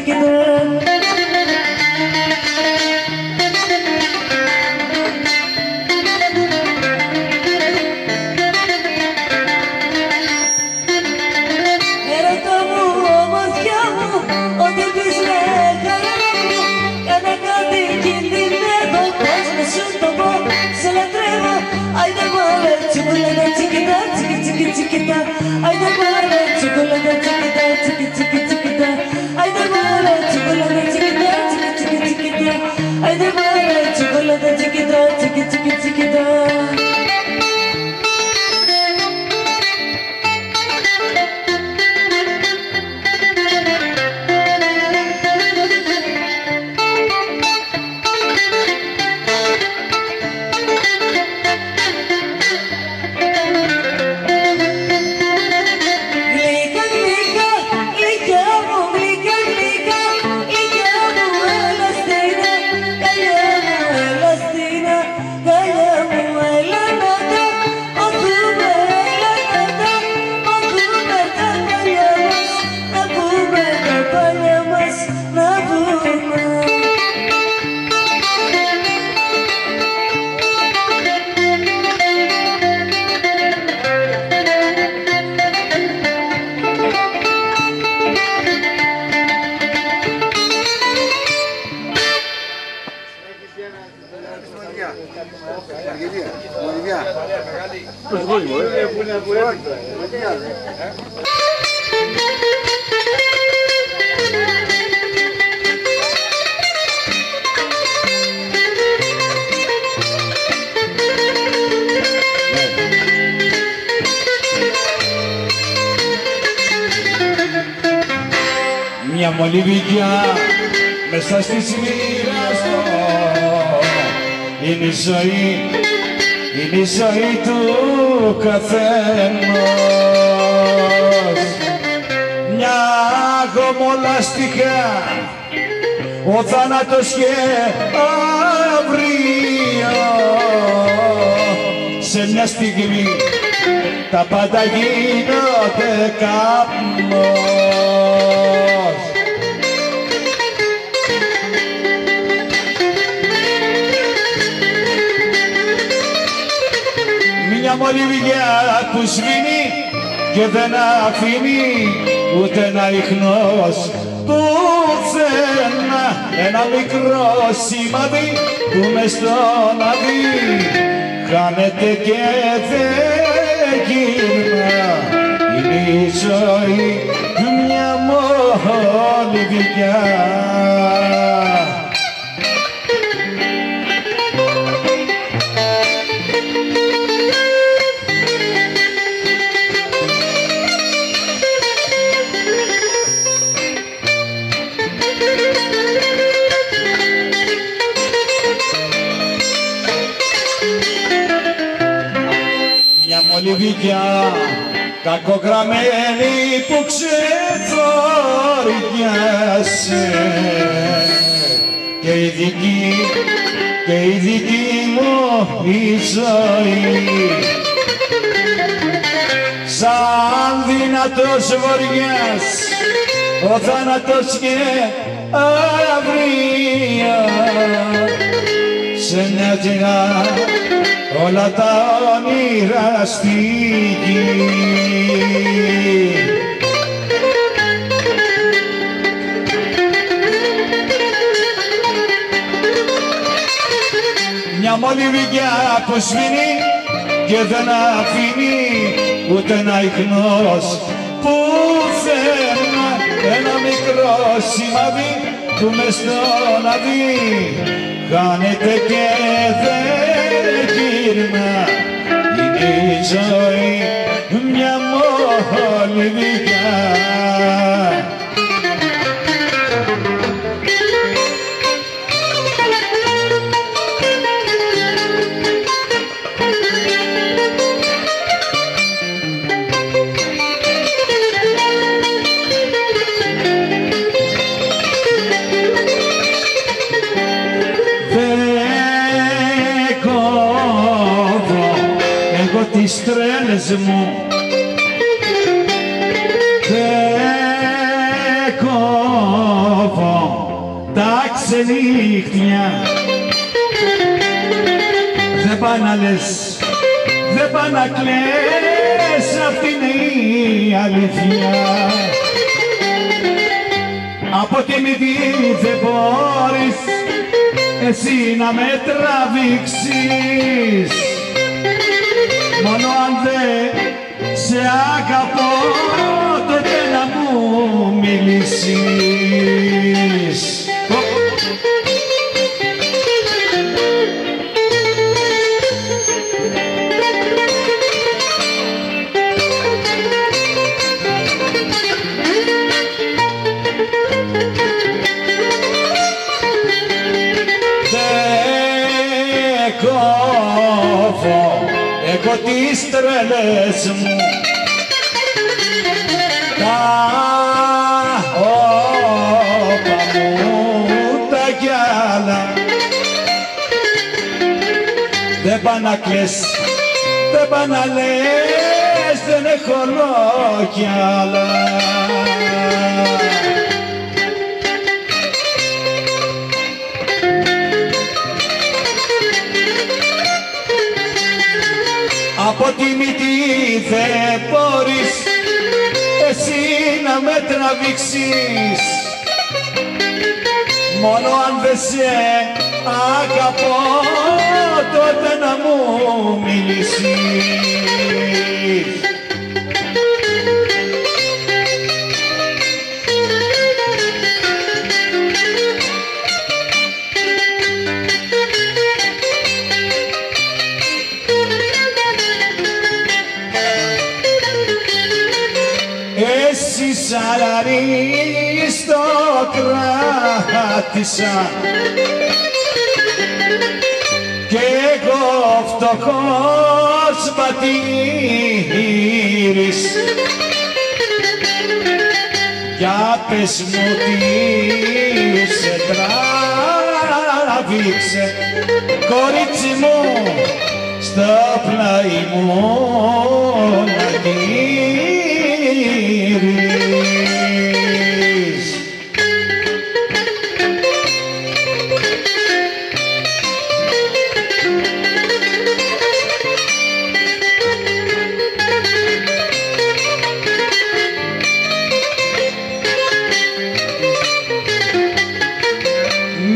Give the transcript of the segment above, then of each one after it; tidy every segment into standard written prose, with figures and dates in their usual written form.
Μια μολυβικιά μέσα στη σμήρα στο είναι η ζωή του καθένας. Μια γομολαστιχά, ο θάνατος και αύριο. Σε μια στιγμή τα πάντα γίνονται καπνός. Μια μολυβιά που σβήνει και δεν αφήνει ούτε ένα ιχνός πουθενά. Ένα μικρό σημάδι που μες στον άδει χάνεται και δεν γυρνά. Είναι η ζωή μια μολυβιά. Μια μολυβιά κακογραμμένη που ξεθοριάσαι και η δική μου η ζωή σαν δυνατός βοριάς ο θάνατος και αύριο σε μια τζινά όλα τα όνειρα στη γη. Μια μολυβιά που σβήνει και δεν αφήνει ούτε ένα ιχνός πουθενά. Ένα μικρό σημάδι που μες στον άδει χάνεται και δεν γυρνά. Είναι η ζωή μια μολυβιά. Τις τρέλες μου δεν κόβω τα ξενύχτια. Δεν πά να λες, δεν πά να κλαις, αυτή είναι η αλήθεια. Από τη μύτη δεν μπορείς εσύ να με τραβήξεις, μόνο αν δεν σε αγαπώ τότε να μου μιλήσεις. Εγώ τις τρελές μου τα όπα μου τα γυάλα, δεν πά να κλαις, δεν πά να λες, δεν έχω λόγια άλλα. Από τη μύτη δεν μπορείς εσύ να με τραβήξεις, μόνο αν δεν σε αγαπώ τότε να μου μιλήσεις. Εσύ σαν αριστοκράτησα κι εγώ φτωχός πατήρης, για πες μου τι σε τράβηξε κορίτσι μου στο πλάι μου να γύρεις.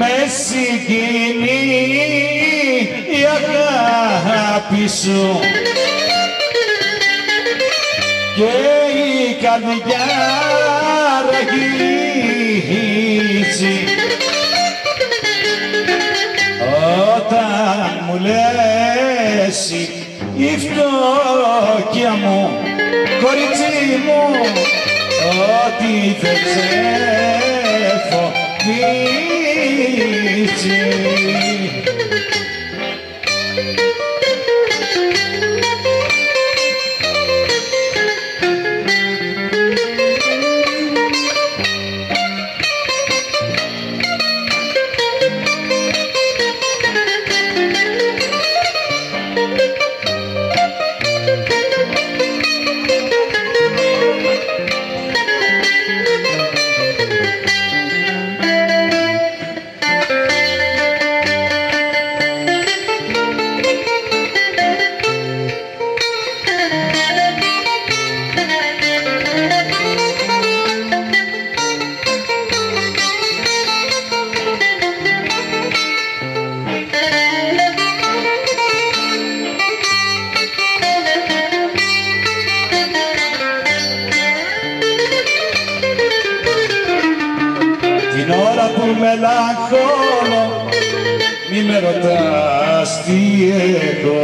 Με συγκινεί η αγάπη σου και η καρδιά ραγίζει όταν μου λες η φτώχεια μου, κορίτσι μου, ότι δεν ξεφοβίζει. Την ώρα που μελαγχώνω μη με ρωτάς τι έχω,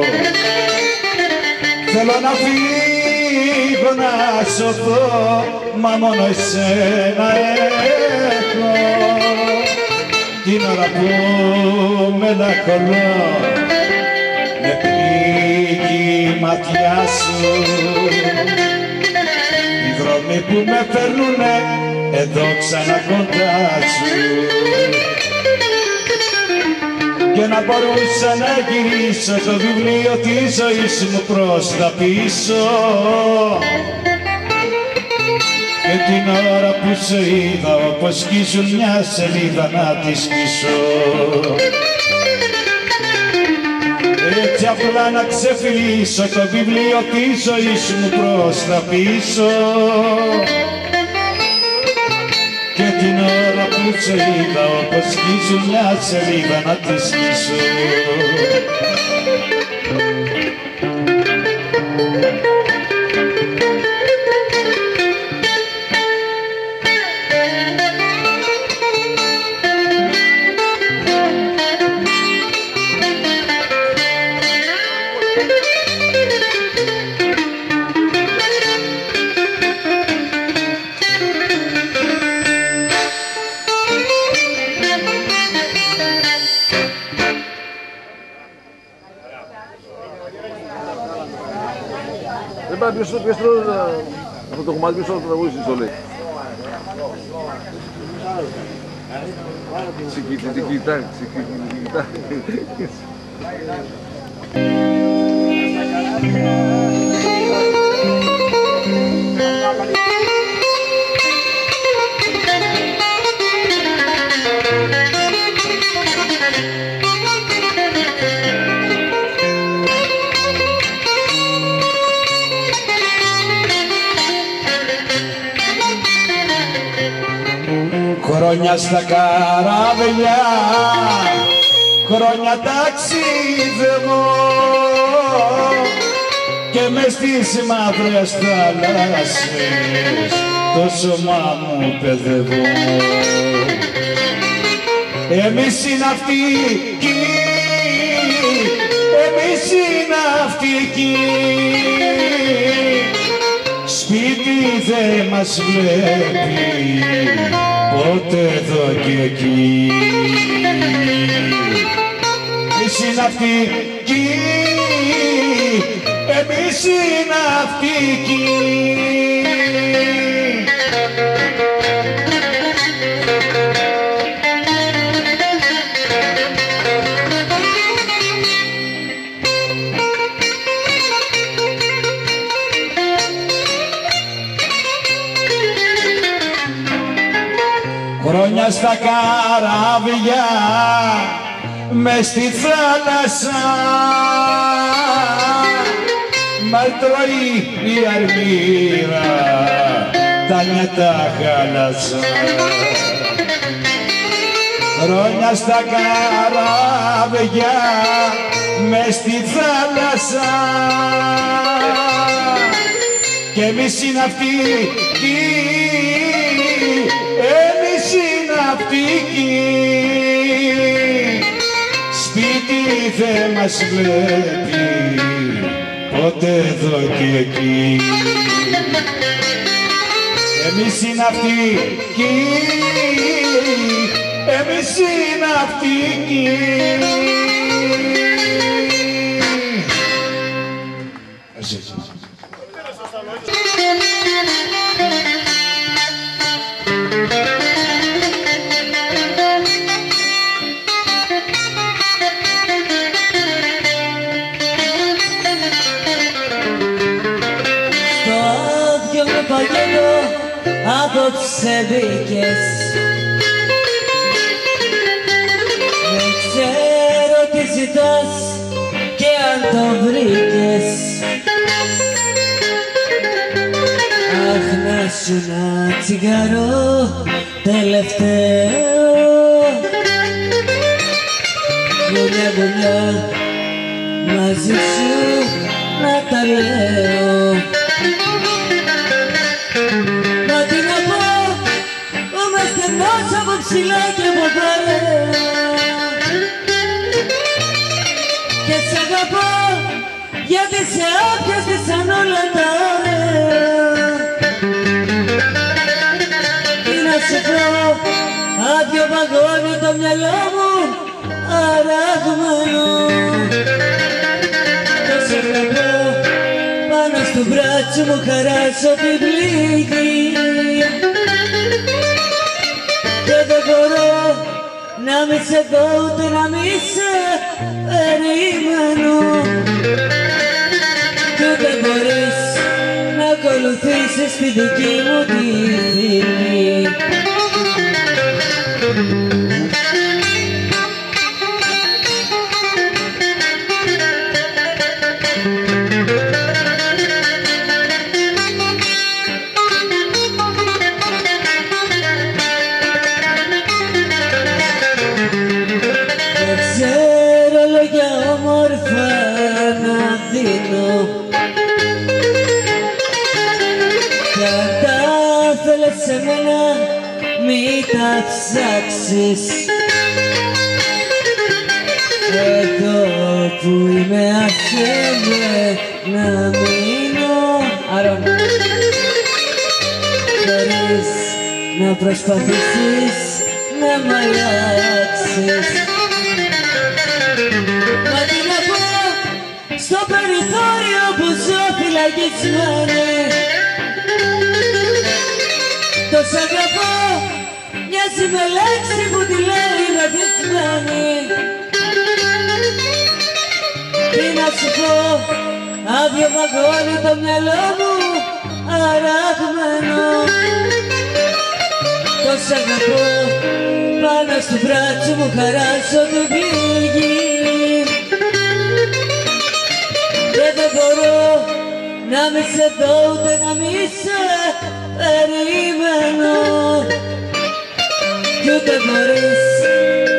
θέλω να φύγω να σωθώ, μα μόνο εσένα έχω. Την ώρα που μελαγχώνω με πνίγει η ματιά σου, οι δρόμοι που με φέρνουνε εδώ ξανά κοντά σου, και να μπορούσα να γυρίσω το βιβλίο της ζωής μου προς τα πίσω, και την ώρα που σε είδα ο όπως σκίζουν μια σελίδα να τη σκίσω. Έτσι απλά να ξεφυλίσω το βιβλίο της ζωής μου προς τα πίσω. Και την ώρα που σε είδα όπως σκίζουν μια σελίδα να τη σκίσω. Δεν πάει πίσω αυτό το κομμάτι πίσω από το τραγούδι στο λέει. Τσικιτά. Χρόνια στα καράβια, χρόνια ταξιδεύω και μες στις μαύρες θάλασσες το σώμα μου παιδεύω. Εμείς οι ναυτικοί, εμείς οι ναυτικοί, σπίτι δεν μας βλέπει ποτέ εδώ και εκεί. Εμείς οι ναυτικοί, εμείς οι ναυτικοί. Χρόνια στα καράβια, μες στη θάλασσα, μ' τρώει η αρμύρα, τα νιάτα χάλασα. Χρόνια στα καράβια, μες στη θάλασσα, και εμείς οι ναυτικοί, εμείς οι ναυτικοί, σπίτι δεν μας βλέπει ποτέ εδώ και εκεί. Εμείς οι ναυτικοί, εμείς οι ναυτικοί. παγίδο απόψε μπήκες. Δεν ξέρω τι ζητάς και αν το βρήκες. Αχ, να σου ένα τσιγάρο τελευταίο, γουλιά μαζί σου να τα λέω. Μα τι να πω, είμαστε τόσο από ψηλά και από παρέα, και σ' αγαπώ γιατί σε άπιαστες σαν όλα τα ωραία. Τι να σου πω, άδειο βαγόνι το μυαλό μου αραγμένο, το σ' αγαπώ πάνω στο μπράτσο μου χαράσω την πληγή. Και δεν μπορώ να μη σε δω ούτε να μη σε περιμένω, και ούτε μπορείς να ακολουθήσεις τη δική μου τη φήμη. ψάξεις εδώ που είμαι άσε με να μείνω Άρον χωρίς να προσπαθήσεις να μ' αλλάξεις Μα τι να πω στο περιθώριο που ζω φυλακισμένη το σ' αγαπώ μοιάζει με λέξη που τη λέει μεθυσμένη Τι να σου πω, άδειο βαγόνι το μυαλό μου αραγμένο το σ' αγαπώ πάνω στο μπράτσο μου χαράσω την πληγή και δεν μπορώ να μη σε δω ούτε να μη σε περιμένω κι ούτε μπορείς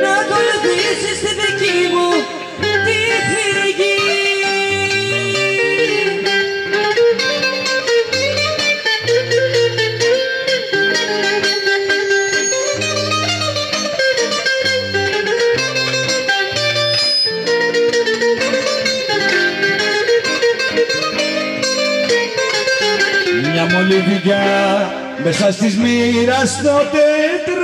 να ακολουθήσεις τη δική μου τη φυγή Μια μολυβιά μέσα στις μοίρας το τετράδιο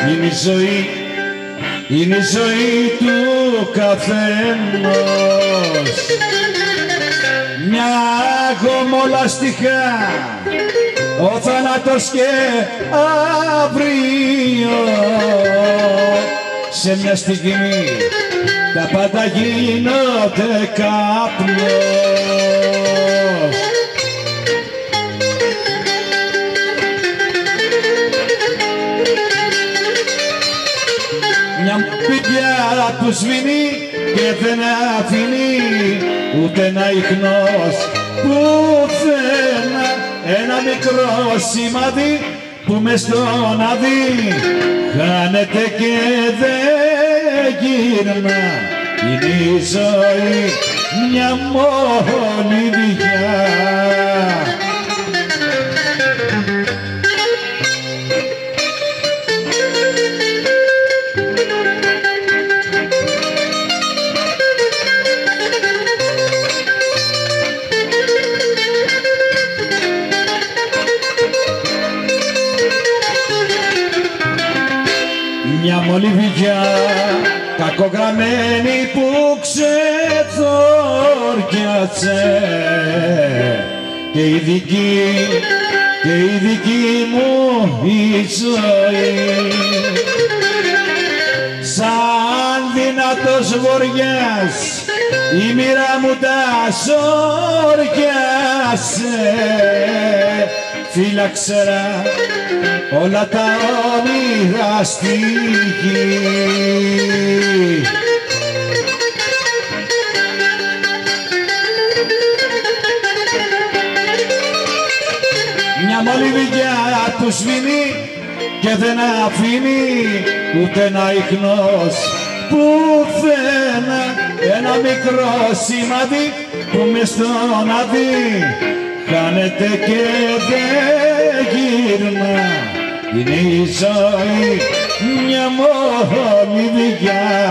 είναι η ζωή, είναι η ζωή του καθένος μια γομολαστιχά ο θάνατος και αύριο σε μια στιγμή τα πάντα γίνονται καπνός μια πηγιά που σβήνει και δεν αφήνει ούτε ένα ιχνός πουθενά ένα μικρό σημάδι που μες στον άδει χάνεται και δεν γύρνα είναι η ζωή μια μόνη βιγιά μια μολυβιά κακογραμμένη που ξεθόριασε και η δική μου η ζωή σαν δυνατός βοριάς η μοίρα μου τα σόριασε φύλαξερα όλα τα όνειρα στη γη. Μια μολυβιά που σβήνει και δεν αφήνει ούτε ένα ιχνός πουθενά ένα μικρό σημάδι που μες στον άδει χάνεται και δεν γύρνα είναι η ζωή μια μόνη βιγιά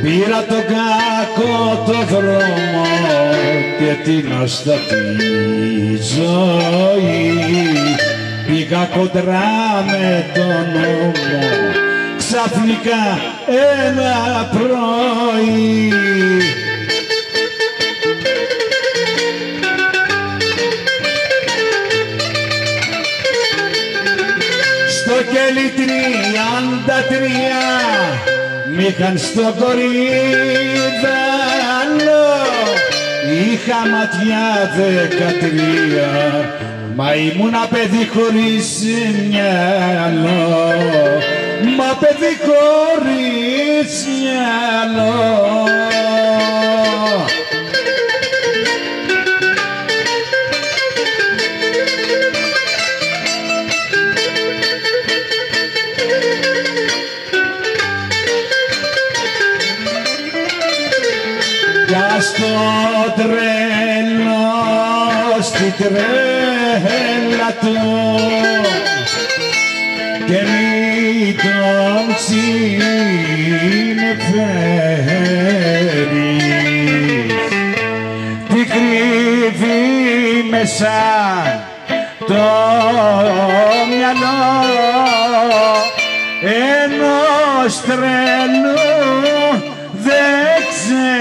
Πήρα τον κακό το δρόμο και την αστατή ζωή πήγα κοντρά με τον νόμο ξαφνικά ένα πρωί στο κέλι 33 μ' είχαν στο κορίδαλο είχα ματιά 13 μα ήμουνα παιδί χωρίς μυαλό μα παιδί χωρίς μυαλό στη τρέλα του και μη τον συνεφέρεις. Τι κρύβει μέσα το μυαλό ενός τρελού δεν ξέρεις.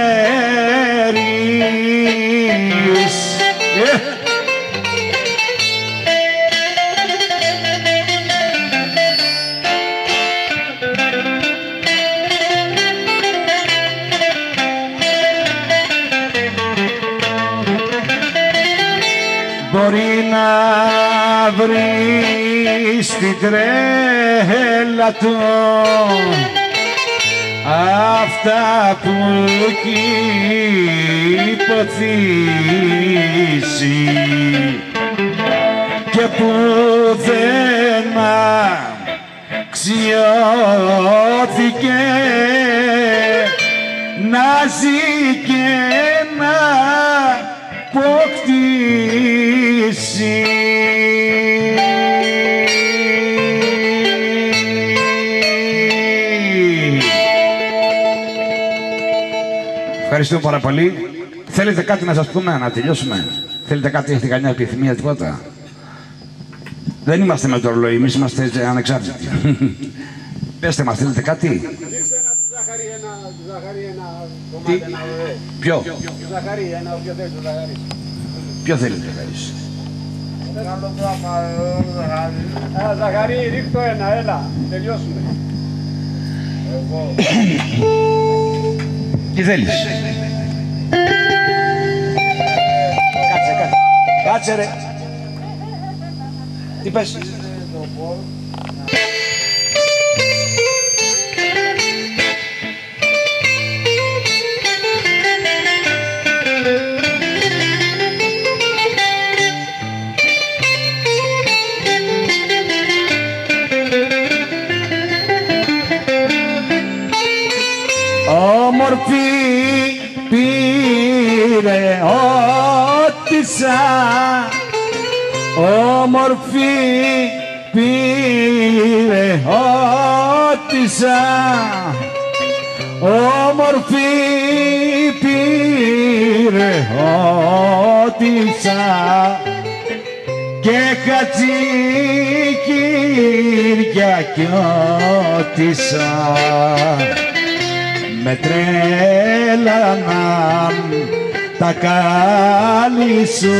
Μπορεί να βρει στην τρέλα του αυτά που κι υποθήσει και που δεν αξιώθηκε να ζει και να αποκτήσει. Ευχαριστούμε πάρα πολύ. Θέλετε κάτι να σας πούμε, να τελειώσουμε? Θέλετε κάτι, έχετε κανένα επιθυμία, τίποτα? Δεν είμαστε με το ρολόι, εμείς είμαστε ανεξάρτητοι. Πέστε μας, θέλετε κάτι? Δείξτε ένα του Ζαχαρή, ένα κομμάτι, ένα ωραίο. Ποιο? Του Ζαχαρή, ένα όποιο θέλει του Ζαχαρή. Ποιο θέλετε, Ζαχαρής? Ζαχαρή, ρίχτω ένα, έλα, τελειώσουμε. Εγώ. Τι θέλεις? Κάτσε. Κάτσε ρε. Τι πες? Όμορφη πήρε ό,τι σαν, όμορφη πήρε ό,τι σαν, όμορφη πήρε ό,τι σαν και χατζικύρια κι ό,τι σαν. Με τρέλαναν τα κάλλη σου